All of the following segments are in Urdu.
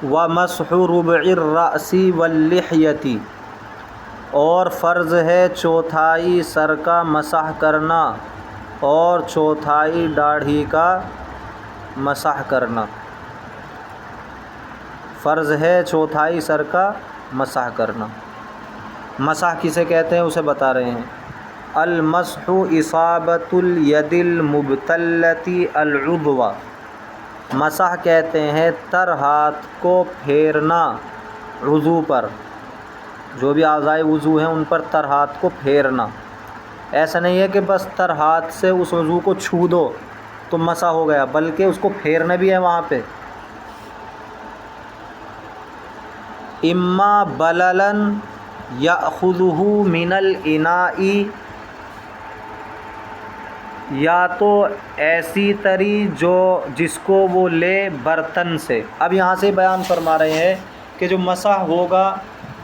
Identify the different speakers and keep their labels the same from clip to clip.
Speaker 1: ومسح ربع الرأس واللحیۃ، اور فرض ہے چوتھائی سر کا مسح کرنا اور چوتھائی داڑھی کا مسح کرنا۔ فرض ہے چوتھائی سر کا مسح کرنا۔ مسح کسے کہتے ہیں اسے بتا رہے ہیں۔ المسح اصابۃ الید المبتلۃ العضو، مسح کہتے ہیں تر ہاتھ کو پھیرنا عضو پر، جو بھی اعضائے وضو ہیں ان پر تر ہاتھ کو پھیرنا۔ ایسا نہیں ہے کہ بس تر ہاتھ سے اس عضو کو چھو دو تو مسح ہو گیا، بلکہ اس کو پھیرنا بھی ہے وہاں پہ۔ اما بللا یأخذہ من الاناء، یا تو ایسی تری جس کو وہ لے برتن سے۔ اب یہاں سے بیان فرما رہے ہیں کہ جو مسح ہوگا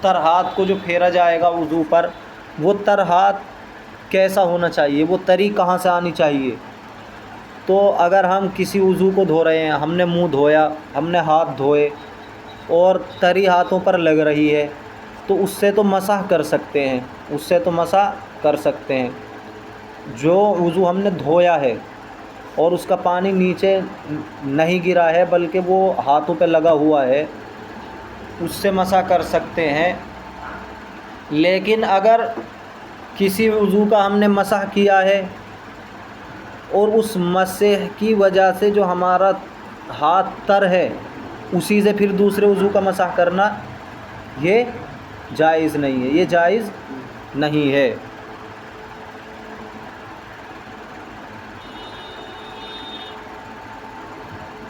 Speaker 1: تر ہاتھ کو جو پھیرا جائے گا وضو پر، وہ تر ہاتھ کیسا ہونا چاہیے، وہ تری کہاں سے آنی چاہیے۔ تو اگر ہم کسی وضو کو دھو رہے ہیں، ہم نے منہ دھویا، ہم نے ہاتھ دھوئے اور تری ہاتھوں پر لگ رہی ہے، تو اس سے تو مسح کر سکتے ہیں، اس سے تو مسح کر سکتے ہیں۔ جو وضو ہم نے دھویا ہے اور اس کا پانی نیچے نہیں گرا ہے بلکہ وہ ہاتھوں پہ لگا ہوا ہے، اس سے مسح کر سکتے ہیں۔ لیکن اگر کسی وضو کا ہم نے مسح کیا ہے اور اس مسح کی وجہ سے جو ہمارا ہاتھ تر ہے اسی سے پھر دوسرے وضو کا مسح کرنا، یہ جائز نہیں ہے، یہ جائز نہیں ہے۔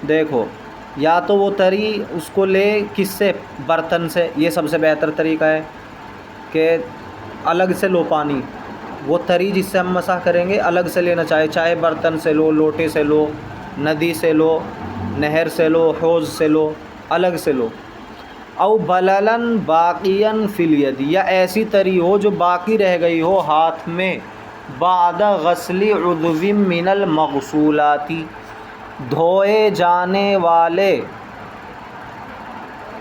Speaker 1: دیکھو، یا تو وہ تری اس کو لے کس سے، برتن سے، یہ سب سے بہتر طریقہ ہے کہ الگ سے لو پانی، وہ تری جس سے ہم مسح کریں گے الگ سے لینا چاہے برتن سے لو، لوٹے سے لو، ندی سے لو، نہر سے لو، حوض سے لو، الگ سے لو۔ او بللن باقیا فی الید، یا ایسی تری ہو جو باقی رہ گئی ہو ہاتھ میں، بعد غسل عضو من المغسولات، دھوئے جانے والے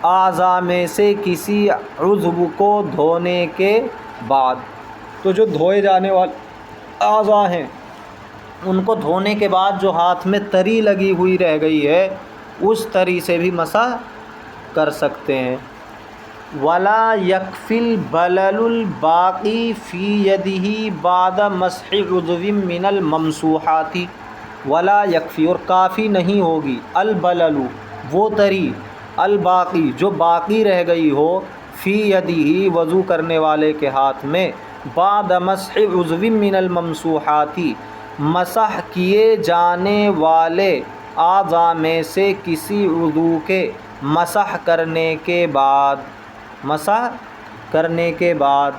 Speaker 1: اعضاء میں سے کسی عضو کو دھونے کے بعد۔ تو جو دھوئے جانے والے اعضاء ہیں ان کو دھونے کے بعد جو ہاتھ میں تری لگی ہوئی رہ گئی ہے اس تری سے بھی مسح کر سکتے ہیں۔ ولا یکفی البلل الباقی فی یدہ بعد مسح عضو من الممسوحات، ولا یکفی، اور کافی نہیں ہوگی، البلل، وہ تری، الباقی، جو باقی رہ گئی ہو، فی یدہ، وضو کرنے والے کے ہاتھ میں، بعد مسح عضو من الممسوحات، مسح کیے جانے والے اعضاء میں سے کسی عضو کے مسح کرنے کے بعد، مسح کرنے کے بعد۔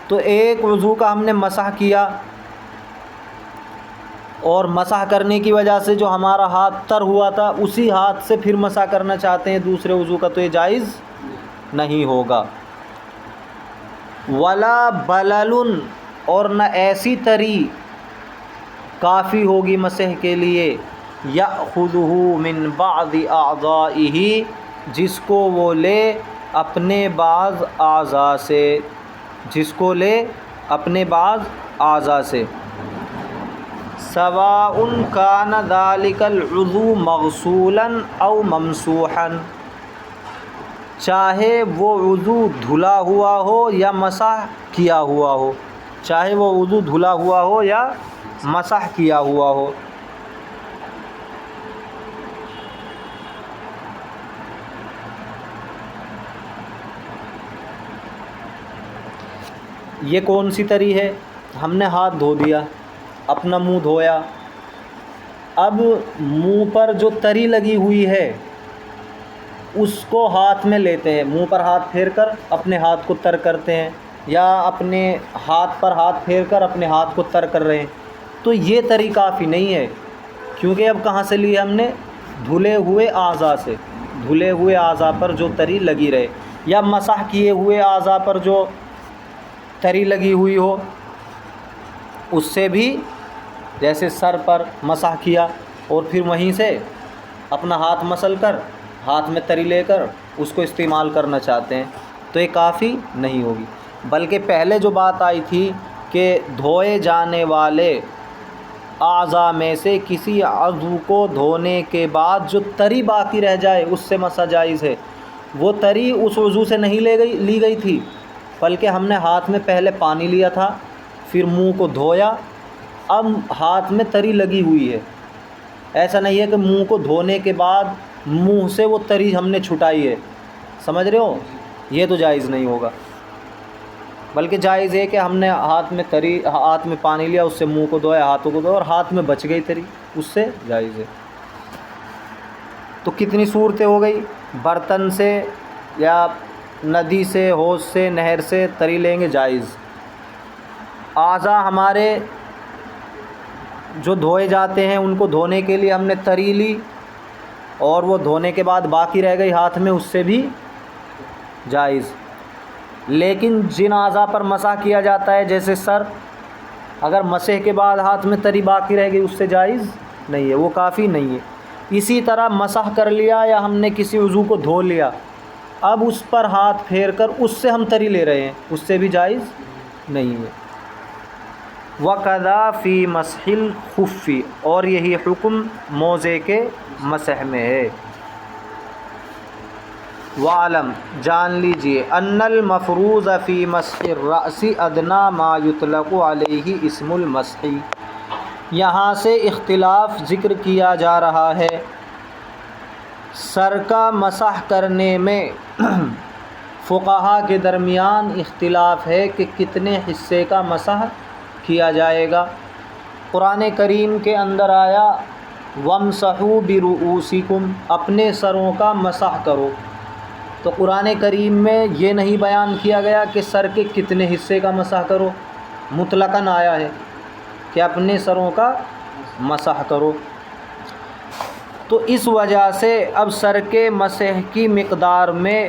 Speaker 1: تو ایک وضو کا ہم نے مسح کیا اور مسح کرنے کی وجہ سے جو ہمارا ہاتھ تر ہوا تھا اسی ہاتھ سے پھر مسح کرنا چاہتے ہیں دوسرے وضو کا، تو یہ جائز نہیں ہوگا۔ ولا بلل، اور نہ ایسی تری کافی ہوگی مسح کے لیے، یأخذہ من بعض اعضائہ، جس کو وہ لے اپنے بعض اعضاء سے، جس کو لے اپنے بعض اعضاء سے، سواء کان ذلک العضو مغسولا او ممسوحا، چاہے وہ عضو دھلا ہوا ہو یا مسح کیا ہوا ہو، چاہے وہ عضو دھلا ہوا ہو یا مسح کیا ہوا ہو۔ یہ کون سی تری ہے؟ ہم نے ہاتھ دھو دیا، اپنا منہ دھویا، اب منہ پر جو تری لگی ہوئی ہے اس کو ہاتھ میں لیتے ہیں، منہ پر ہاتھ پھیر کر اپنے ہاتھ کو تر کرتے ہیں، یا اپنے ہاتھ پر ہاتھ پھیر کر اپنے ہاتھ کو تر کر رہے ہیں، تو یہ تری کافی نہیں ہے، کیونکہ اب کہاں سے لی ہم نے؟ دھلے ہوئے اعضاء سے، دھلے ہوئے اعضاء پر جو تری لگی رہے، یا مسح کیے ہوئے اعضاء پر جو تری لگی ہوئی ہو، اس سے بھی، جیسے سر پر مسح کیا اور پھر وہیں سے اپنا ہاتھ مسل کر ہاتھ میں تری لے کر اس کو استعمال کرنا چاہتے ہیں تو یہ کافی نہیں ہوگی، بلکہ پہلے جو بات آئی تھی کہ دھوئے جانے والے اعضاء میں سے کسی عضو کو دھونے کے بعد جو تری باقی رہ جائے اس سے مسح جائز ہے، وہ تری اس عضو سے نہیں لی گئی تھی، بلکہ ہم نے ہاتھ میں پہلے پانی لیا تھا، پھر منہ کو دھویا، اب ہاتھ میں تری لگی ہوئی ہے۔ ایسا نہیں ہے کہ منہ کو دھونے کے بعد منہ سے وہ تری ہم نے چھٹائی ہے، سمجھ رہے ہو؟ یہ تو جائز نہیں ہوگا، بلکہ جائز ہے کہ ہم نے ہاتھ میں پانی لیا، اس سے منہ کو دھویا، ہاتھوں کو دھویا اور ہاتھ میں بچ گئی تری، اس سے جائز ہے۔ تو کتنی صورتیں ہو گئی؟ برتن سے یا ندی سے، حوض سے، نہر سے تری لیں گے جائز۔ اعضاء ہمارے جو دھوئے جاتے ہیں ان کو دھونے کے لیے ہم نے تری لی اور وہ دھونے کے بعد باقی رہ گئی ہاتھ میں، اس سے بھی جائز۔ لیکن جن اعضاء پر مسح کیا جاتا ہے جیسے سر، اگر مسح کے بعد ہاتھ میں تری باقی رہ گئی اس سے جائز نہیں ہے، وہ کافی نہیں ہے۔ اسی طرح مسح کر لیا یا ہم نے کسی عضو کو دھو لیا، اب اس پر ہاتھ پھیر کر اس سے ہم تری لے رہے ہیں، اس سے بھی جائز نہیں ہے۔ وَقَذَا فِي مَسْحِ الْخُفِّ، اور یہی حکم موزے کے مسح میں ہے۔ وَعَلَمْ، جان لیجئے، أَنَّ الْمَفْرُوضَ فِي مَسْحِ الرَّأْسِ أَدْنَىٰ مَا يُطْلَقُ عَلَيْهِ اسْمُ الْمَسْحِ، یہاں سے اختلاف ذکر کیا جا رہا ہے۔ سر کا مسح کرنے میں فقہا کے درمیان اختلاف ہے کہ کتنے حصے کا مسح کیا جائے گا۔ قرآن کریم کے اندر آیا وَامْسَحُوا بِرُؤُوسِكُمْ، اپنے سروں کا مسح کرو، تو قرآن کریم میں یہ نہیں بیان کیا گیا کہ سر کے کتنے حصے کا مسح کرو، مطلقاً آیا ہے کہ اپنے سروں کا مسح کرو۔ تو اس وجہ سے اب سر کے مسح کی مقدار میں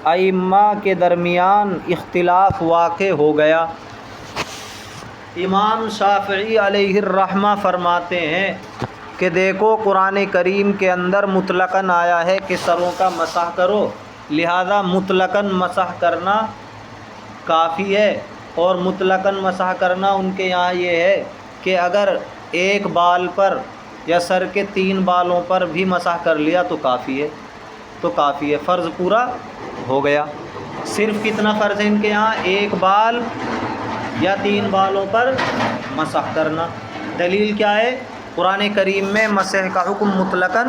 Speaker 1: ائمہ کے درمیان اختلاف واقع ہو گیا۔ امام شافعی علیہ الرحمہ فرماتے ہیں کہ دیکھو قرآن کریم کے اندر مطلقاً آیا ہے کہ سروں کا مسح کرو، لہذا مطلقاً مسح کرنا کافی ہے، اور مطلقاً مسح کرنا ان کے یہاں یہ ہے کہ اگر ایک بال پر یا سر کے 3 بالوں پر بھی مسح کر لیا تو کافی ہے، فرض پورا ہو گیا۔ صرف کتنا فرض ہے ان کے یہاں؟ 1 بال یا 3 بالوں پر مسح کرنا۔ دلیل کیا ہے؟ قرآن کریم میں مسح کا حکم مطلقاً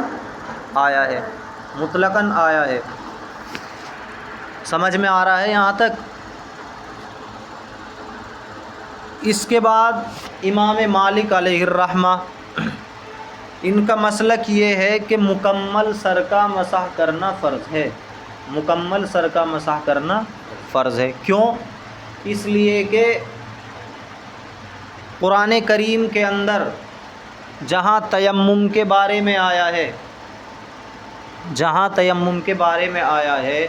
Speaker 1: آیا ہے، سمجھ میں آ رہا ہے یہاں تک؟ اس کے بعد امام مالک علیہ الرحمہ، ان کا مسلک یہ ہے کہ مکمل سر کا مسح کرنا فرض ہے، کیوں؟ اس لیے کہ قرآن کریم کے اندر جہاں تیمم کے بارے میں آیا ہے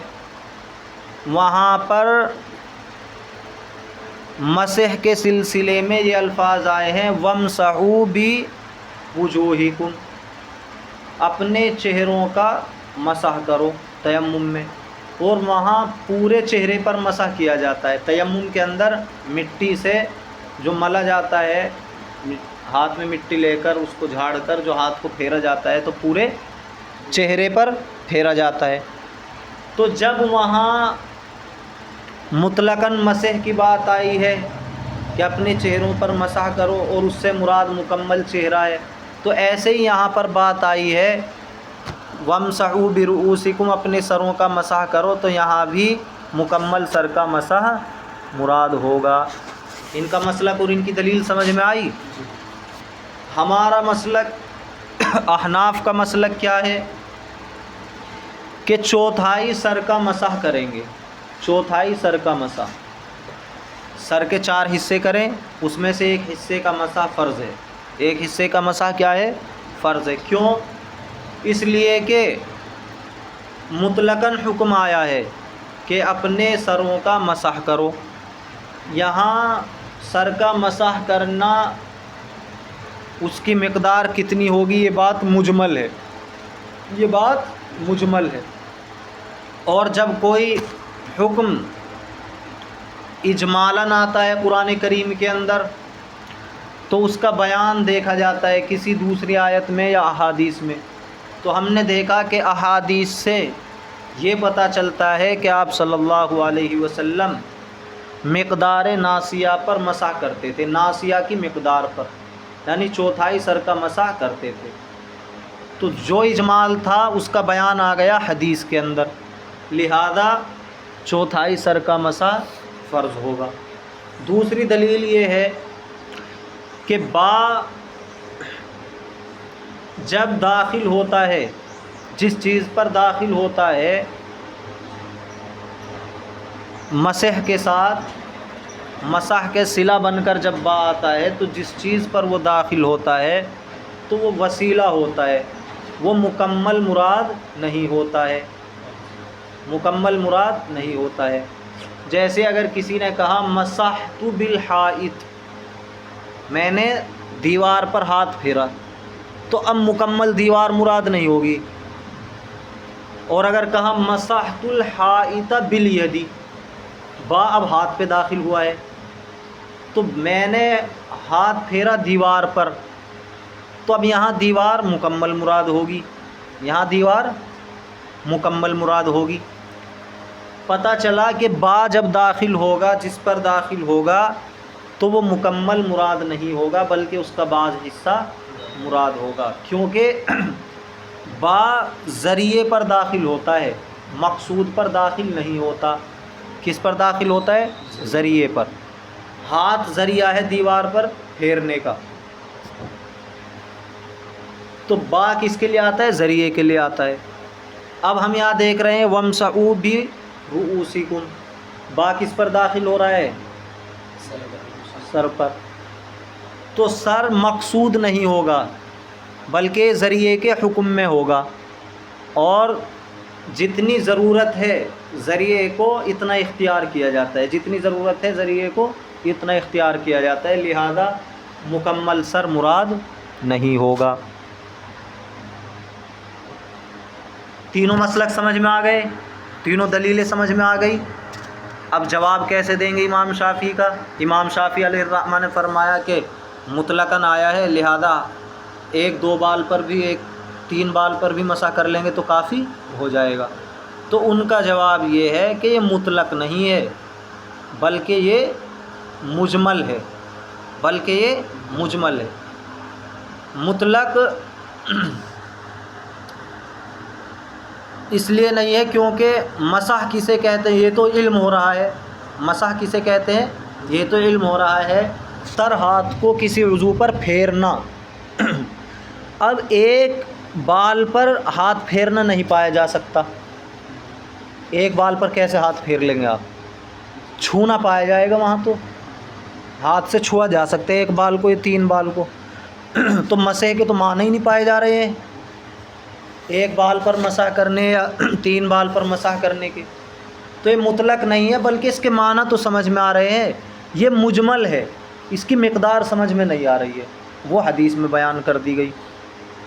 Speaker 1: وہاں پر مسح کے سلسلے میں یہ الفاظ آئے ہیں وَامْسَحُوا بِوُجُوهِكُمْ، اپنے چہروں کا مسح کرو تیمم میں، اور وہاں پورے چہرے پر مسح کیا جاتا ہے۔ تیمم کے اندر مٹی سے جو ملا جاتا ہے، ہاتھ میں مٹی لے کر اس کو جھاڑ کر جو ہاتھ کو پھیرا جاتا ہے تو پورے چہرے پر پھیرا جاتا ہے۔ تو جب وہاں مطلقاً مسح کی بات آئی ہے کہ اپنے چہروں پر مسح کرو اور اس سے مراد مکمل چہرہ ہے، تو ایسے ہی یہاں پر بات آئی ہے وَامْسَحُوا بِرُؤُوسِكُمْ، اپنے سروں کا مسح کرو، تو یہاں بھی مکمل سر کا مسح مراد ہوگا۔ ان کا مسلک اور ان کی دلیل سمجھ میں آئی؟ ہمارا مسلک احناف کا مسلک کیا ہے کہ 1/4 سر کا مسح کریں گے، 1/4 سر کا مسح، سر کے 4 حصے کریں، اس میں سے 1 حصے کا مسح فرض ہے، 1 حصے کا مسح کیا ہے؟ فرض ہے۔ کیوں؟ اس لیے کہ مطلقاً حکم آیا ہے کہ اپنے سروں کا مسح کرو، یہاں سر کا مسح کرنا اس کی مقدار کتنی ہوگی یہ بات مجمل ہے، یہ بات مجمل ہے، اور جب کوئی حکم اجمالاً آتا ہے قرآن کریم کے اندر تو اس کا بیان دیکھا جاتا ہے کسی دوسری آیت میں یا احادیث میں۔ تو ہم نے دیکھا کہ احادیث سے یہ پتہ چلتا ہے کہ آپ صلی اللہ علیہ وسلم مقدار ناسیہ پر مسح کرتے تھے، ناسیہ کی مقدار پر، یعنی چوتھائی سر کا مسح کرتے تھے۔ تو جو اجمال تھا اس کا بیان آ گیا حدیث کے اندر، لہذا چوتھائی سر کا مسح فرض ہوگا۔ دوسری دلیل یہ ہے کہ با جب داخل ہوتا ہے، جس چیز پر داخل ہوتا ہے مسح کے ساتھ، مسح کے صلہ بن کر جب با آتا ہے تو جس چیز پر وہ داخل ہوتا ہے تو وہ وسیلہ ہوتا ہے، وہ مکمل مراد نہیں ہوتا ہے، مکمل مراد نہیں ہوتا ہے۔ جیسے اگر کسی نے کہا مسحت بالحائط، میں نے دیوار پر ہاتھ پھیرا، تو اب مکمل دیوار مراد نہیں ہوگی۔ اور اگر کہا مسحت الحائط بالیدی، با اب ہاتھ پہ داخل ہوا ہے تو میں نے ہاتھ پھیرا دیوار پر، تو اب یہاں دیوار مکمل مراد ہوگی، یہاں دیوار مکمل مراد ہوگی۔ پتہ چلا کہ با جب داخل ہوگا، جس پر داخل ہوگا تو وہ مکمل مراد نہیں ہوگا بلکہ اس کا بعض حصہ مراد ہوگا، کیونکہ با ذریعے پر داخل ہوتا ہے، مقصود پر داخل نہیں ہوتا۔ کس پر داخل ہوتا ہے؟ ذریعے پر۔ ہاتھ ذریعہ ہے دیوار پر پھیرنے کا، تو با کس کے لیے آتا ہے؟ ذریعے کے لیے آتا ہے۔ اب ہم یہاں دیکھ رہے ہیں وَامْسَحُوا بِرُؤُوسِكُمْ، با کس پر داخل ہو رہا ہے؟ سر پر۔ تو سر مقصود نہیں ہوگا بلکہ ذریعے کے حکم میں ہوگا، اور جتنی ضرورت ہے ذریعے کو اتنا اختیار کیا جاتا ہے، جتنی ضرورت ہے ذریعے کو اتنا اختیار کیا جاتا ہے، لہذا مکمل سر مراد نہیں ہوگا۔ تینوں مسلک سمجھ میں آ گئے، تینوں دلیلیں سمجھ میں آ گئی۔ اب جواب کیسے دیں گے امام شافعی کا؟ امام شافعی علیہ الرحمہ نے فرمایا کہ مطلقاً آیا ہے، لہذا ایک دو بال پر بھی، ایک تین بال پر بھی مسح کر لیں گے تو کافی ہو جائے گا۔ تو ان کا جواب یہ ہے کہ یہ مطلق نہیں ہے بلکہ یہ مجمل ہے، بلکہ یہ مجمل ہے۔ مطلق اس لیے نہیں ہے کیونکہ مسح کسے کہتے ہیں یہ تو علم ہو رہا ہے، مسح کسے کہتے ہیں یہ تو علم ہو رہا ہے، تر ہاتھ کو کسی عضو پر پھیرنا۔ اب ایک بال پر ہاتھ پھیرنا نہیں پایا جا سکتا، ایک بال پر کیسے ہاتھ پھیر لیں گے آپ؟ چھونا پایا جائے گا وہاں، تو ہاتھ سے چھوا جا سکتے ہیں ایک بال کو یا تین بال کو، تو مسح کے تو معنی ہی نہیں پائے جا رہے ہیں ایک بال پر مسح کرنے یا تین بال پر مسح کرنے کے۔ تو یہ مطلق نہیں ہے بلکہ اس کے معنی تو سمجھ میں آ رہے ہیں، یہ مجمل ہے، اس کی مقدار سمجھ میں نہیں آ رہی ہے، وہ حدیث میں بیان کر دی گئی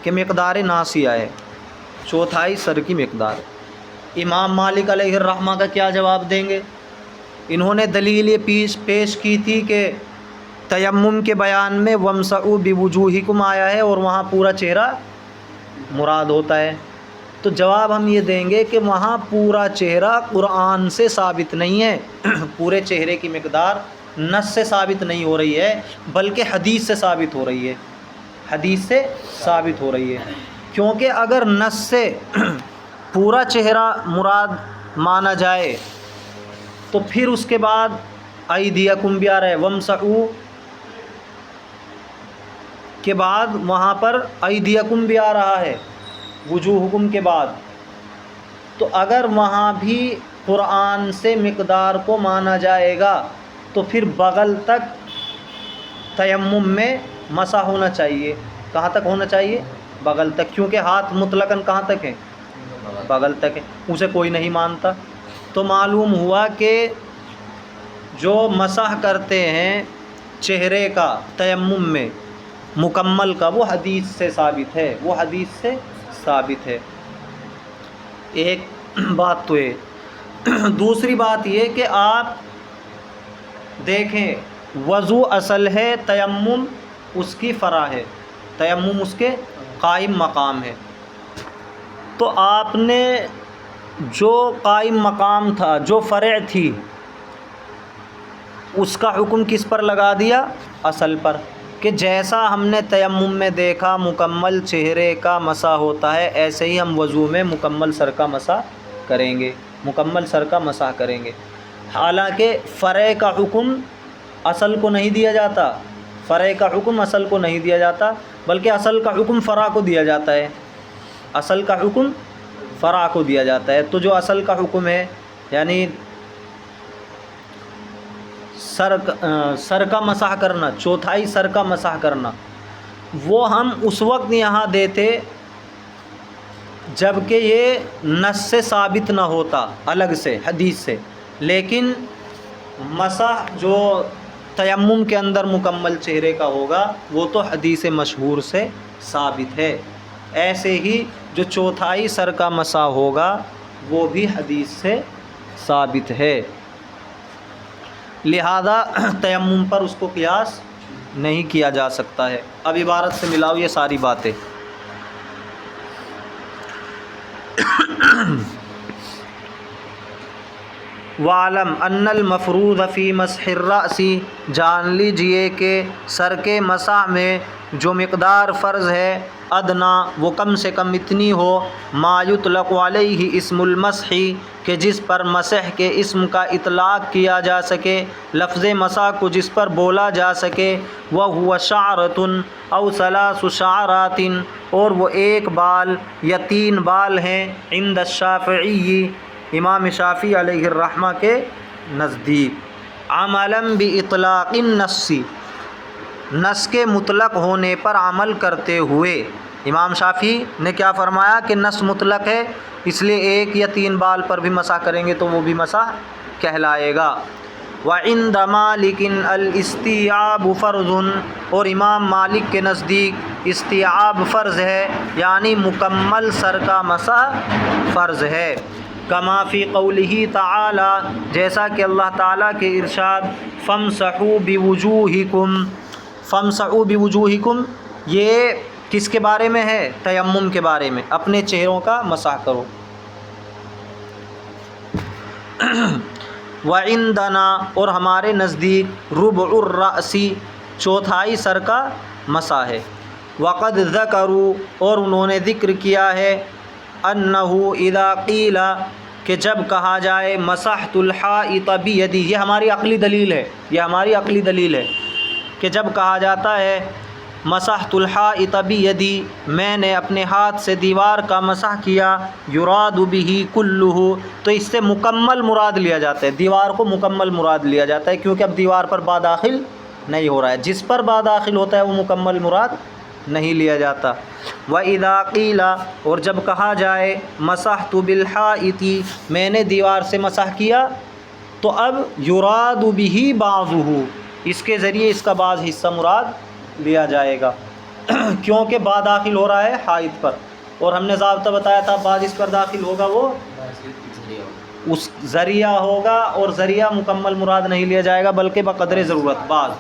Speaker 1: کہ مقدار ناسیہ ہے، چوتھائی سر کی مقدار۔ امام مالک علیہ الرحمہ کا کیا جواب دیں گے؟ انہوں نے دلیل یہ پیش کی تھی کہ تیمم کے بیان میں وَامْسَحُوا بِوُجُوهِكُمْ آیا ہے اور وہاں پورا چہرہ مراد ہوتا ہے، تو جواب ہم یہ دیں گے کہ وہاں پورا چہرہ قرآن سے ثابت نہیں ہے، پورے چہرے کی مقدار نص سے ثابت نہیں ہو رہی ہے بلکہ حدیث سے ثابت ہو رہی ہے، حدیث سے ثابت ہو رہی ہے۔ کیونکہ اگر نص سے پورا چہرہ مراد مانا جائے تو پھر اس کے بعد ایدیکم بھی آ رہا ہے، وَامْسَحُوا کے بعد وہاں پر ایدیکم بھی آ رہا ہے وجوہکم کے بعد، تو اگر وہاں بھی قرآن سے مقدار کو مانا جائے گا تو پھر بغل تک تیمم میں مسح ہونا چاہیے۔ کہاں تک ہونا چاہیے؟ بغل تک، کیونکہ ہاتھ مطلقاً کہاں تک ہے؟ بغل تک ہے، اسے کوئی نہیں مانتا۔ تو معلوم ہوا کہ جو مسح کرتے ہیں چہرے کا تیمم میں مکمل کا، وہ حدیث سے ثابت ہے، وہ حدیث سے ثابت ہے۔ ایک بات تو ہے۔ دوسری بات یہ کہ آپ دیکھیں وضو اصل ہے، تیمم اس کی فرع ہے، تیمم اس کے قائم مقام ہے۔ تو آپ نے جو قائم مقام تھا، جو فرع تھی، اس کا حکم کس پر لگا دیا؟ اصل پر، کہ جیسا ہم نے تیمم میں دیکھا مکمل چہرے کا مسح ہوتا ہے، ایسے ہی ہم وضو میں مکمل سر کا مسح کریں گے، مکمل سر کا مسح کریں گے۔ حالانکہ فرع کا حکم اصل کو نہیں دیا جاتا، فرع کا حکم اصل کو نہیں دیا جاتا، بلکہ اصل کا حکم فرع کو دیا جاتا ہے، اصل کا حکم فرع کو دیا جاتا ہے۔ تو جو اصل کا حکم ہے یعنی سر کا مسح کرنا، چوتھائی سر کا مسح کرنا، وہ ہم اس وقت یہاں دیتے جب کہ یہ نص سے ثابت نہ ہوتا الگ سے حدیث سے، لیکن مسح جو تیمم کے اندر مکمل چہرے کا ہوگا وہ تو حدیث مشہور سے ثابت ہے۔ ایسے ہی جو چوتھائی سر کا مسح ہوگا وہ بھی حدیث سے ثابت ہے، لہذا تیمم پر اس کو قیاس نہیں کیا جا سکتا ہے۔ اب عبارت سے ملاؤ یہ ساری باتیں۔ وَعْلَمْ أَنَّ الْمَفْرُوضَ فِي مَسْحِ الرَّأْسِ، جان لیجئے کہ سر کے مسح میں جو مقدار فرض ہے، ادنا وہ کم سے کم اتنی ہو، ما یطلق علیہ اسم المسح، کہ جس پر مسح کے اسم کا اطلاق کیا جا سکے، لفظ مسح کو جس پر بولا جا سکے، وَهُوَ شَعْرَةٌ أَوْ ثَلَاثُ شَعْرَاتٍ، اور وہ ایک بال یا 3 بال ہیں، عند الشافعی، امام شافعی علیہ الرحمہ کے نزدیک، عملاً باطلاق النص، نص کے مطلق ہونے پر عمل کرتے ہوئے۔ امام شافعی نے کیا فرمایا کہ نص مطلق ہے، اس لیے 1 یا 3 بال پر بھی مسح کریں گے تو وہ بھی مسح کہلائے گا۔ وَعِندَ مَالِكٍ الْاِسْتِيعَابُ فَرْضٌ، اور امام مالک کے نزدیک استیعاب فرض ہے، یعنی مکمل سر کا مسح فرض ہے۔ کما فی قولہ تعالی، جیسا کہ اللہ تعالیٰ کے ارشاد، فَامْسَحُوا بِوُجُوهِكُمْ، فَامْسَحُوا بِوُجُوهِكُمْ، یہ کس کے بارے میں ہے؟ تیمم کے بارے میں، اپنے چہروں کا مسح کرو۔ وَعِندَنَا، اور ہمارے نزدیک، رُبُعُ الرَّأْسِ، چوتھائی سر کا مسح ہے۔ وَقَدْ ذَكَرُوا، اور انہوں نے ذکر کیا ہے، أَنَّهُ إِذَا قِيلَ، کہ جب کہا جائے مسحت الحائط بیدی، یہ ہماری عقلی دلیل ہے، یہ ہماری عقلی دلیل ہے کہ جب کہا جاتا ہے مسحت الحائط بیدی، میں نے اپنے ہاتھ سے دیوار کا مسح کیا، یراد بہ کلہ، تو اس سے مکمل مراد لیا جاتا ہے، دیوار کو مکمل مراد لیا جاتا ہے، کیونکہ اب دیوار پر با داخل نہیں ہو رہا ہے، جس پر با داخل ہوتا ہے وہ مکمل مراد نہیں لیا جاتا۔ وَإِذَا قِيلَ، اور جب کہا جائے مسحت بالحائط، میں نے دیوار سے مسح کیا، تو اب یراد بہ بعضہ، اس کے ذریعے اس کا بعض حصہ مراد لیا جائے گا، کیونکہ با داخل ہو رہا ہے حائط پر، اور ہم نے ضابطہ بتایا تھا بعض اس پر داخل ہوگا وہ اس ذریعہ ہوگا، اور ذریعہ مکمل مراد نہیں لیا جائے گا بلکہ بقدر ضرورت بعض۔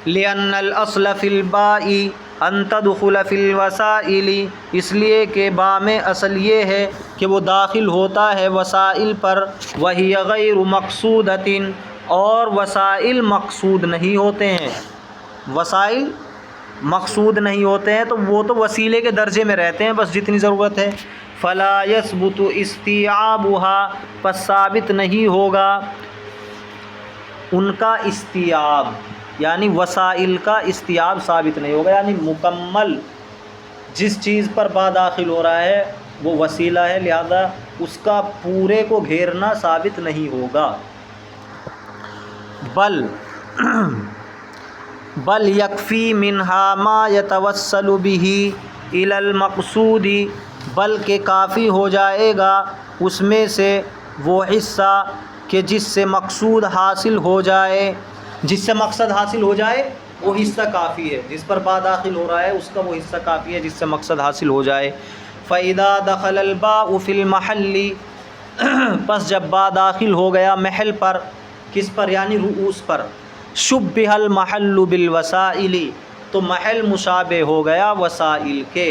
Speaker 1: لِأَنَّ الْأَصْلَ فِي الْبَاءِ أَن تَدْخُلَ فِي الْوَسَائِلِ، اس لیے کہ با میں اصل یہ ہے کہ وہ داخل ہوتا ہے وسائل پر، وَهِيَ غَيْرُ مَقْصُودَةٍ، اور وسائل مقصود نہیں ہوتے ہیں، وسائل مقصود نہیں ہوتے ہیں، تو وہ تو وسیلے کے درجے میں رہتے ہیں، بس جتنی ضرورت ہے۔ فَلَا يَثْبُتُ اسْتِيعَابُهَا، پس ثابت نہیں ہوگا ان کا استیعاب، یعنی وسائل کا استیعاب ثابت نہیں ہوگا، یعنی مکمل جس چیز پر با داخل ہو رہا ہے وہ وسیلہ ہے، لہذا اس کا پورے کو گھیرنا ثابت نہیں ہوگا۔ بل یکفی منہا ما یتوسل بہ الی المقصود، بلکہ کافی ہو جائے گا اس میں سے وہ حصہ کہ جس سے مقصود حاصل ہو جائے، جس سے مقصد حاصل ہو جائے وہ حصہ کافی ہے، جس پر با داخل ہو رہا ہے اس کا وہ حصہ کافی ہے جس سے مقصد حاصل ہو جائے۔ فَإِذَا دَخَلَ الْبَاءُ فِي الْمَحَلِّ، پس جب با داخل ہو گیا محل پر، کس پر یعنی رؤوس پر، شُبِّهَ الْمَحَلُّ بِالْوَسَائِلِ، تو محل مشابہ ہو گیا وسائل کے،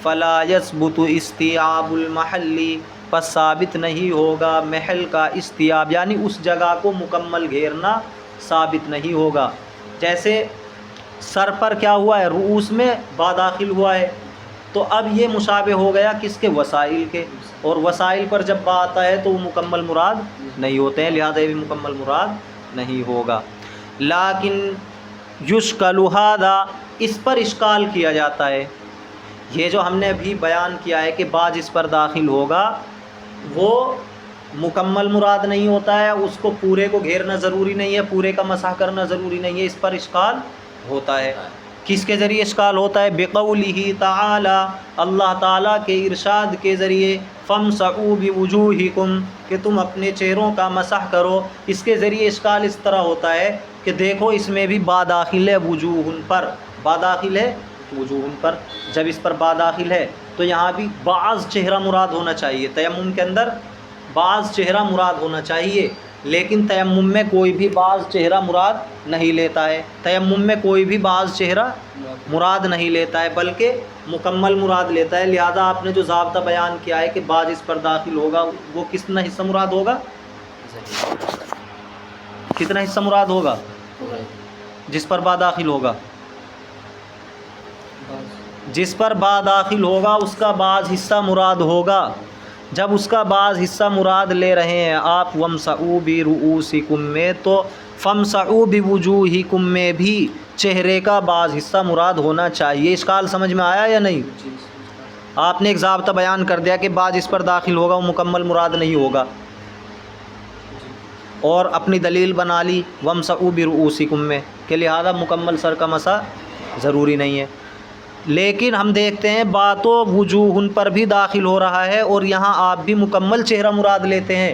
Speaker 1: فَلَا يَثْبُتُ اسْتِيعَابُ الْمَحَلِّ، پس ثابت نہیں ہوگا محل کا استیاب، یعنی اس جگہ کو مکمل گھیرنا ثابت نہیں ہوگا۔ جیسے سر پر کیا ہوا ہے، رؤوس میں با داخل ہوا ہے، تو اب یہ مشابہ ہو گیا کس کے، وسائل کے، اور وسائل پر جب با آتا ہے تو وہ مکمل مراد نہیں ہوتے ہیں، لہذا یہ بھی مکمل مراد نہیں ہوگا۔ لیکن یشکل ھذا، اس پر اشکال کیا جاتا ہے، یہ جو ہم نے ابھی بیان کیا ہے کہ با جس پر داخل ہوگا وہ مکمل مراد نہیں ہوتا ہے، اس کو پورے کو گھیرنا ضروری نہیں ہے، پورے کا مسح کرنا ضروری نہیں ہے، اس پر اشکال ہوتا ہے۔ کس کے ذریعے اشکال ہوتا ہے، بقولہ تعالی، اللہ تعالیٰ کے ارشاد کے ذریعے، فامسحوا بوجوہکم، کہ تم اپنے چہروں کا مسح کرو، اس کے ذریعے اشکال اس طرح ہوتا ہے کہ دیکھو اس میں بھی با داخل ہے وجوہ پر، با داخل ہے وجوہ پر، جب اس پر با داخل ہے تو یہاں بھی بعض چہرہ مراد ہونا چاہیے، تیمم کے اندر بعض چہرہ مراد ہونا چاہیے، لیکن تیمم میں کوئی بھی بعض چہرہ مراد نہیں لیتا ہے، تیمم میں کوئی بھی بعض چہرہ مراد نہیں لیتا ہے بلکہ مکمل مراد لیتا ہے، لہذا آپ نے جو ضابطہ بیان کیا ہے کہ بعض اس پر داخل ہوگا، وہ کتنا حصہ مراد ہوگا، کتنا حصہ مراد ہوگا جس پر با داخل ہوگا، جس پر با داخل ہوگا اس کا بعض حصہ مراد ہوگا۔ جب اس کا بعض حصہ مراد لے رہے ہیں آپ وَامْسَحُوا بِرُؤُوسِكُم میں، تو فَامْسَحُوا بِوُجُوهِكُم میں بھی چہرے کا بعض حصہ مراد ہونا چاہیے۔ اشکال سمجھ میں آیا یا نہیں؟ آپ نے ایک ضابطہ بیان کر دیا کہ بعض اس پر داخل ہوگا وہ مکمل مراد نہیں ہوگا، اور اپنی دلیل بنا لی وَامْسَحُوا بِرُؤُوسِكُم میں کہ لہذا مکمل سر کا مسح ضروری نہیں ہے۔ لیکن ہم دیکھتے ہیں با تو وجوہ پر بھی داخل ہو رہا ہے، اور یہاں آپ بھی مکمل چہرہ مراد لیتے ہیں،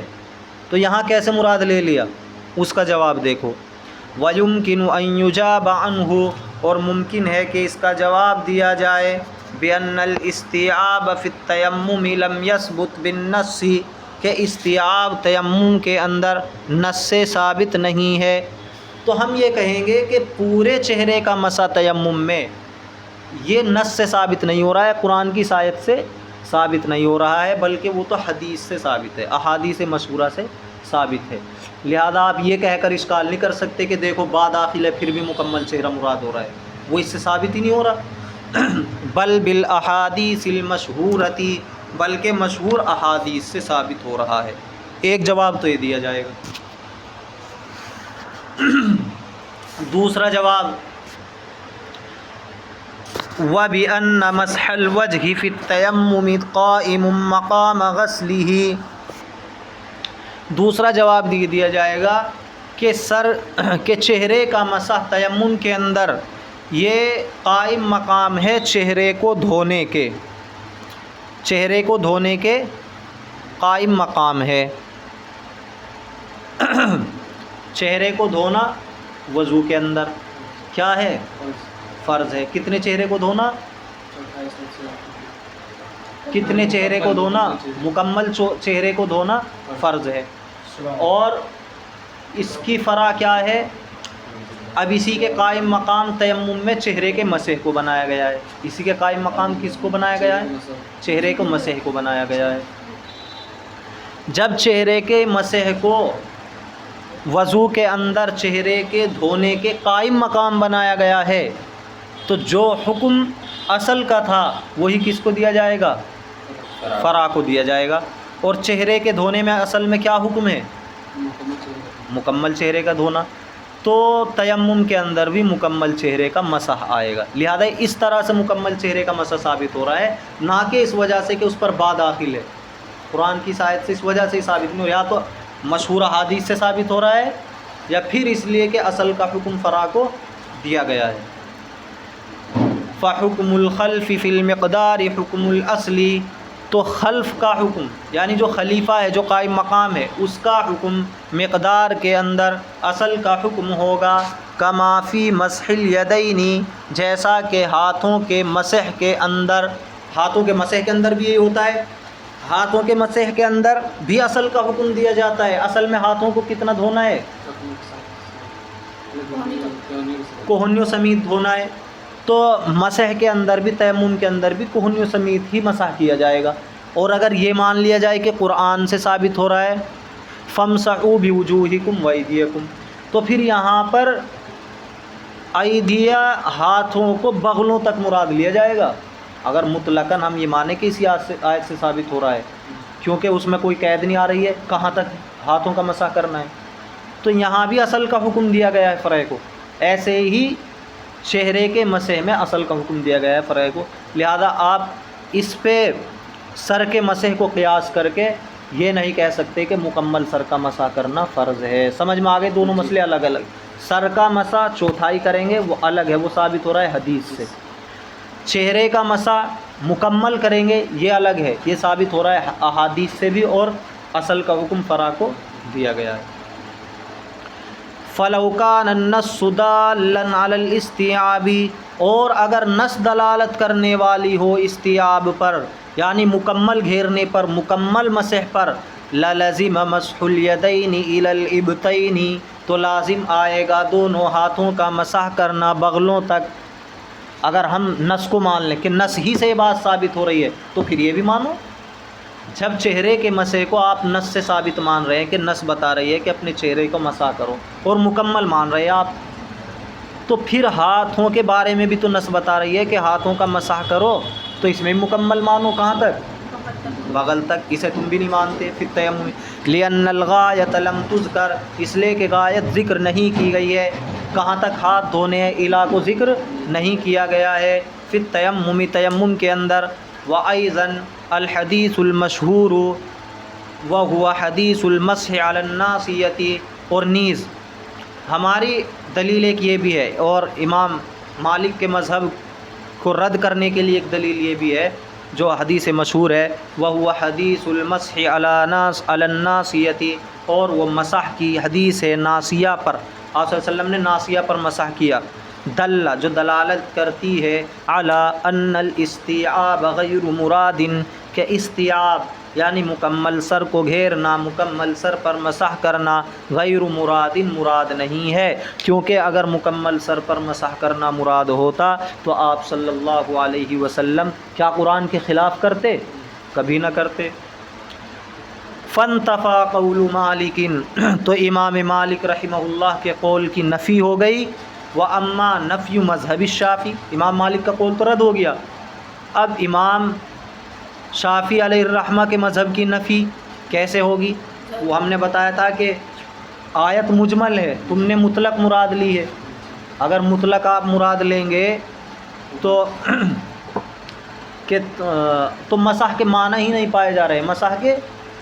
Speaker 1: تو یہاں کیسے مراد لے لیا، اس کا جواب دیکھو، وَيُمْكِنُ أَن يُجَابَ عَنْهُ، اور ممکن ہے کہ اس کا جواب دیا جائے بِأَنَّ الْاِسْتِيعَابَ فِي التَّيَمُّمِ لَمْ يَثْبُتْ بِالنَّصِّ، کہ استیعاب تیمم کے اندر نص سے ثابت نہیں ہے، تو ہم یہ کہیں گے کہ پورے چہرے کا مسح تیمم میں یہ نص سے ثابت نہیں ہو رہا ہے، قرآن کی آیت سے ثابت نہیں ہو رہا ہے، بلکہ وہ تو حدیث سے ثابت ہے، احادیث مشہورہ سے ثابت ہے، لہذا آپ یہ کہہ کر اشکال نہیں کر سکتے کہ دیکھو با داخل ہے پھر بھی مکمل چہرہ مراد ہو رہا ہے، وہ اس سے ثابت ہی نہیں ہو رہا۔ بل بالاحادیث المشہورۃ، بلکہ مشہور احادیث سے ثابت ہو رہا ہے۔ ایک جواب تو یہ دیا جائے گا۔ دوسرا جواب، وَبِأَنَّ مَسْحَ الْوَجْهِ فِي التَّيَمُّمِ قَائِمٌ مَقَامَ غَسْلِهِ، دوسرا جواب دیا جائے گا کہ سر کے چہرے کا مسح تیمم کے اندر یہ قائم مقام ہے چہرے کو دھونے کے، چہرے کو دھونے کے قائم مقام ہے۔ چہرے کو دھونا وضو کے اندر کیا ہے، فرض ہے۔ کتنے چہرے کو دھونا، کتنے چہرے کو دھونا، مکمل چہرے کو دھونا فرض ہے، اور اس کی فرع کیا ہے، اب اسی کے قائم مقام تیمم میں چہرے کے مسح کو بنایا گیا ہے، اسی کے قائم مقام کس کو بنایا گیا ہے، چہرے کو مسح کو بنایا گیا ہے۔ جب چہرے کے مسح کو وضو کے اندر چہرے کے دھونے کے قائم مقام بنایا گیا ہے، تو جو حکم اصل کا تھا وہی کس کو دیا جائے گا، فرع کو دیا جائے گا، اور چہرے کے دھونے میں اصل میں کیا حکم ہے، مکمل چہرے کا دھونا، تو تیمم کے اندر بھی مکمل چہرے کا مسح آئے گا، لہذا اس طرح سے مکمل چہرے کا مسح ثابت ہو رہا ہے، نہ کہ اس وجہ سے کہ اس پر با داخل ہے، قرآن کی آیت سے اس وجہ سے ثابت نہیں ہو، یا تو مشہور حدیث سے ثابت ہو رہا ہے، یا پھر اس لیے کہ اصل کا حکم فرع کو دیا گیا ہے۔ فَحُكْمُ الْخَلْفِ فِي الْمِقْدَارِ حُكْمُ الْأَصْلِ، تو خلف کا حکم یعنی جو خلیفہ ہے، جو قائم مقام ہے، اس کا حکم مقدار کے اندر اصل کا حکم ہوگا، کما فی مسح الیدین، جیسا کہ ہاتھوں کے مسح کے اندر، ہاتھوں کے مسح کے اندر بھی یہی ہوتا ہے، ہاتھوں کے مسح کے اندر بھی اصل کا حکم دیا جاتا ہے۔ اصل میں ہاتھوں کو کتنا دھونا ہے؟ کوہنیوں سمیت دھونا ہے۔ تو مسح کے اندر بھی، تیمم کے اندر بھی کوہنیوں سمیت ہی مسح کیا جائے گا۔ اور اگر یہ مان لیا جائے کہ قرآن سے ثابت ہو رہا ہے فَامْسَحُوا بِوُجُوهِكُمْ وَأَيْدِيَكُمْ، تو پھر یہاں پر ایدیا ہاتھوں کو بغلوں تک مراد لیا جائے گا، اگر مطلقاً ہم یہ مانیں کہ اسی آیت سے ثابت ہو رہا ہے، کیونکہ اس میں کوئی قید نہیں آ رہی ہے کہاں تک ہاتھوں کا مسح کرنا ہے، تو یہاں بھی اصل کا حکم دیا گیا ہے فرع کو، ایسے ہی چہرے کے مسح میں اصل کا حکم دیا گیا ہے فرع کو۔ لہذا آپ اس پہ سر کے مسح کو قیاس کر کے یہ نہیں کہہ سکتے کہ مکمل سر کا مسح کرنا فرض ہے۔ سمجھ میں آگے؟ دونوں مسئلے الگ الگ۔ سر کا مسح چوتھائی کریں گے وہ الگ ہے، وہ ثابت ہو رہا ہے حدیث سے۔ چہرے کا مسح مکمل کریں گے یہ الگ ہے، یہ ثابت ہو رہا ہے احادیث سے بھی، اور اصل کا حکم فرع کو دیا گیا ہے۔ فَلَوْ كَانَ النَّصُّ دَالًّا عَلَى الْاِسْتِيعَابِ، اور اگر نص دلالت کرنے والی ہو استیعاب پر، یعنی مکمل گھیرنے پر، مکمل مسح پر، لَلَزِمَ مَسْحُ الْيَدَيْنِ إِلَى الْإِبْطَيْنِ، تو لازم آئے گا دونوں ہاتھوں کا مسح کرنا بغلوں تک۔ اگر ہم نص کو مان لیں کہ نص ہی سے یہ بات ثابت ہو رہی ہے تو پھر یہ بھی مانو، جب چہرے کے مسح کو آپ نص سے ثابت مان رہے ہیں کہ نص بتا رہی ہے کہ اپنے چہرے کو مسح کرو اور مکمل مان رہے ہیں آپ، تو پھر ہاتھوں کے بارے میں بھی تو نص بتا رہی ہے کہ ہاتھوں کا مسح کرو، تو اس میں مکمل مانو، کہاں تک؟ بغل تک۔ اسے تم بھی نہیں مانتے۔ پھر تیمم لِأَنَّ الْغَایَةَ لَمْ تُذْکَرْ، اس لیے کہ غایت ذکر نہیں کی گئی ہے، کہاں تک ہاتھ دھونے ہیں، الا کو ذکر نہیں کیا گیا ہے۔ پھر تیمم، تیمم کے اندر وَأَيْضًا الْحَدِيثُ الْمَشْهُورُ وَهُوَ حَدِيثُ الْمَسْحِ عَلَى النَّاصِيَةِ، اور نیز ہماری دلیل ایک یہ بھی ہے، اور امام مالک کے مذہب کو رد کرنے کے لیے ایک دلیل یہ بھی ہے جو حدیث مشہور ہے، وَهُوَ حَدِيثُ الْمَسْحِ عَلَى النَّاصِيَةِ، اور وہ مسح کی حدیث ہے ناصیہ پر، آپ صلی اللہ علیہ وسلم نے ناصیہ پر مسح کیا، دل جو دلالت کرتی ہے علی ان الاستیعاب غیر مراد، کہ استیعاب یعنی مکمل سر کو گھیرنا، مکمل سر پر مسح کرنا، غیر مراد مراد نہیں ہے، کیونکہ اگر مکمل سر پر مسح کرنا مراد ہوتا تو آپ صلی اللہ علیہ وسلم کیا قرآن کے خلاف کرتے؟ کبھی نہ کرتے۔ فانتفا قول مالک، تو امام مالک رحمہ اللہ کے قول کی نفی ہو گئی، واما نفی مذہب الشافعی، امام مالک کا قول تو رد ہو گیا، اب امام شافعی علیہ الرحمہ کے مذہب کی نفی کیسے ہوگی؟ وہ ہم نے بتایا تھا کہ آیت مجمل ہے، تم نے مطلق مراد لی ہے، اگر مطلق آپ مراد لیں گے تو کہ تو مسح کے معنی ہی نہیں پائے جا رہے، مسح کے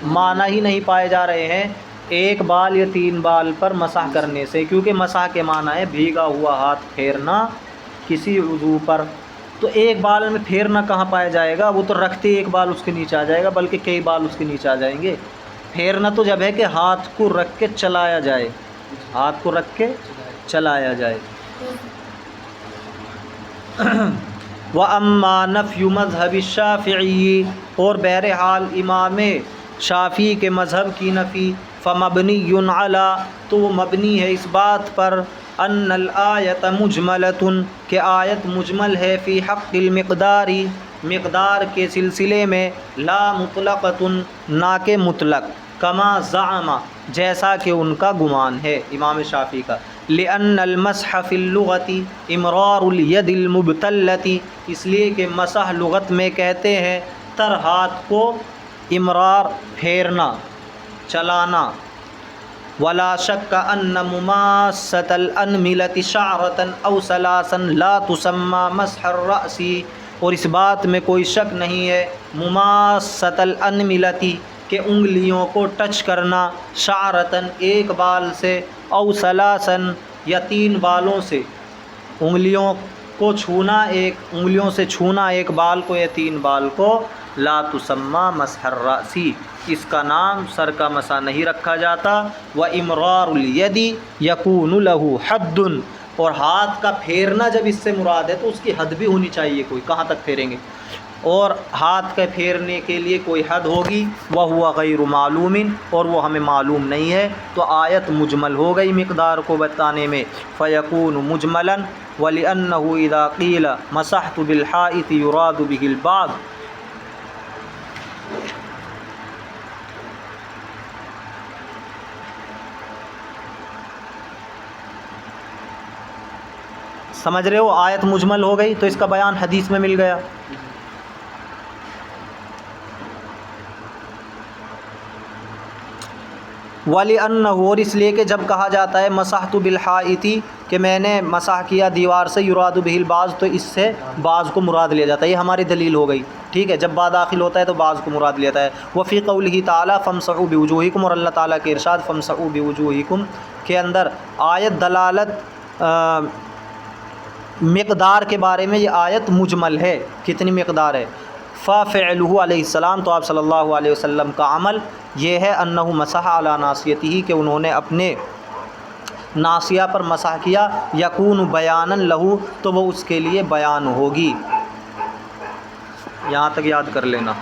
Speaker 1: معنی ہی نہیں پائے جا رہے ہیں ایک بال یا تین بال پر مسح کرنے سے، کیونکہ مسح کے معنی ہے بھیگا ہوا ہاتھ پھیرنا کسی عضو پر، تو ایک بال میں پھیرنا کہاں پایا جائے گا؟ وہ تو رکھتے ایک بال اس کے نیچے آ جائے گا، بلکہ کئی بال اس کے نیچے آ جائیں گے۔ پھیرنا تو جب ہے کہ ہاتھ کو رکھ کے چلایا جائے، ہاتھ کو رکھ کے چلایا جائے۔ وَأَمَّا نَفْيُ مَذْهَبِ الشَّافِعِيِّ، اور بہرحال امام شافعی کے مذہب کی نفی، فَمَبْنِيٌّ عَلَىٰ، تو وہ مبنی ہے اس بات پر، ان الآیت مجملۃ، کہ آیت مجمل ہے، فی حق المقدار، مقدار کے سلسلے میں، لا مطلقۃ، نہ کہ مطلق، کما زعم، جیسا کہ ان کا گمان ہے امام شافعی کا، لأن المسح فی اللغۃ امرار الید المبتلۃ، اس لیے کہ مسح لغت میں کہتے ہیں تر ہاتھ کو امرار پھیرنا، چلانا، ولا شک ان مماسۃ الانملۃ شعرۃ او ثلاثا لا تسمى مسح الرأس، اور اس بات میں کوئی شک نہیں ہے، مماسۃ الانملۃ، کہ انگلیوں کو ٹچ کرنا، شعرتن ایک بال سے، او ثلاثا یا تین بالوں سے، انگلیوں کو چھونا، انگلیوں سے چھونا ایک بال کو یا تین بال کو، لا تسمى مسح الرأس، اس کا نام سر کا مسح نہیں رکھا جاتا، وامرار الید یکون له حد، اور ہاتھ کا پھیرنا جب اس سے مراد ہے تو اس کی حد بھی ہونی چاہیے کوئی، کہاں تک پھیریں گے، اور ہاتھ کے پھیرنے کے لیے کوئی حد ہوگی، وَهُوَ غَيْرُ مَعْلُومٍ، اور وہ ہمیں معلوم نہیں ہے، تو آیت مجمل ہو گئی مقدار کو بتانے میں، فَيَكُونُ مُجْمَلًا وَلِأَنَّهُ إِذَا قِيلَ مَسَحْتُ بِالْحَائِطِ يُرَادُ بِهِ الْبَعْضُ۔ سمجھ رہے ہو، آیت مجمل ہو گئی تو اس کا بیان حدیث میں مل گیا۔ وَلِأَنَّهُ، اور اس لیے کہ جب کہا جاتا ہے مسحت بالحائط کہ میں نے مسح کیا دیوار سے، یراد بہ البعض، تو اس سے بعض کو مراد لیا جاتا ہے، یہ ہماری دلیل ہو گئی، ٹھیک ہے، جب با داخل ہوتا ہے تو بعض کو مراد لیا جاتا ہے۔ وفی قولہ تعالیٰ فامسحوا بوجوہکم، اور اللہ تعالیٰ کے ارشاد فامسحوا بوجوہکم کے اندر آیت دلالت مقدار کے بارے میں، یہ آیت مجمل ہے، کتنی مقدار ہے۔ فَفِعْلُهُ علیہ السلام، تو آپ صلی اللہ علیہ وسلم کا عمل یہ ہے، انہ مسح علی ناصیتہ، کہ انہوں نے اپنے ناصیہ پر مسح کیا، یکون بیانا لہو، تو وہ اس کے لیے بیان ہوگی۔ یہاں تک یاد کر لینا۔